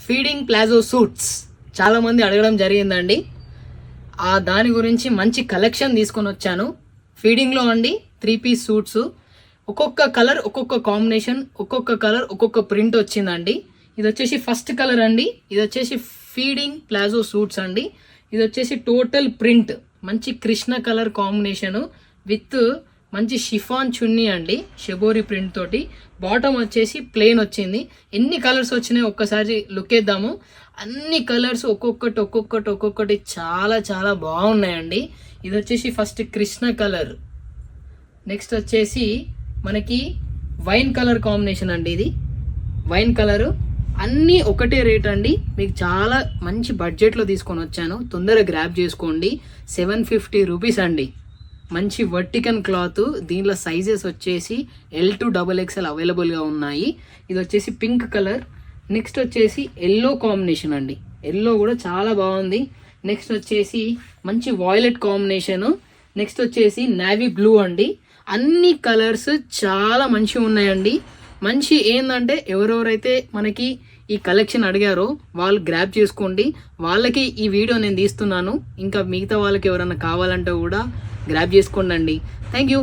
Feeding palazzo suits చాలా మంది అడగడం జరిగిందండి. దాని గురించి మంచి కలెక్షన్ తీసుకొని వచ్చాను. ఫీడింగ్లో అండి 3 పీస్ సూట్స్, ఒక్కొక్క కలర్ ఒక్కొక్క కాంబినేషన్, ఒక్కొక్క కలర్ ఒక్కొక్క ప్రింట్ వచ్చిందండి. ఇది వచ్చేసి ఫస్ట్ కలర్ అండి. ఇది వచ్చేసి ఫీడింగ్ ప్లాజో సూట్స్ అండి. ఇది వచ్చేసి టోటల్ ప్రింట్ మంచి కృష్ణ కలర్ కాంబినేషను విత్ మంచి షిఫాన్ చున్నీ అండి, షెబోరి ప్రింట్ తోటి. బాటమ్ వచ్చేసి ప్లెయిన్ వచ్చింది. ఎన్ని కలర్స్ వచ్చినాయి ఒక్కసారి లుక్ వేద్దాము. అన్ని కలర్స్ ఒక్కొక్కటి చాలా చాలా బాగున్నాయండి. ఇది వచ్చేసి ఫస్ట్ కృష్ణ కలర్, నెక్స్ట్ వచ్చేసి మనకి వైన్ కలర్ కాంబినేషన్ అండి. ఇది వైన్ కలరు. అన్నీ ఒకటే రేట్ అండి. మీకు చాలా మంచి బడ్జెట్లో తీసుకొని వచ్చాను, తొందరగా గ్రాప్ చేసుకోండి. 750 రూపీస్ అండి. మంచి వర్టికన్ క్లాత్. దీనిలో సైజెస్ వచ్చేసి L to XXL అవైలబుల్గా ఉన్నాయి. ఇది వచ్చేసి పింక్ కలర్, నెక్స్ట్ వచ్చేసి ఎల్లో కాంబినేషన్ అండి. ఎల్లో కూడా చాలా బాగుంది. నెక్స్ట్ వచ్చేసి మంచి వాయిలెట్ కాంబినేషను, నెక్స్ట్ వచ్చేసి నావీ బ్లూ అండి. అన్ని కలర్స్ చాలా మంచిగా ఉన్నాయండి. మంచి ఏంటంటే ఎవరెవరైతే మనకి ఈ కలెక్షన్ అడిగారో వాళ్ళు గ్రాప్ చేసుకోండి. వాళ్ళకి ఈ వీడియో నేను తీస్తున్నాను. ఇంకా మిగతా వాళ్ళకి ఎవరైనా కావాలంటే కూడా గ్రాప్ చేసుకోండి. Thank you.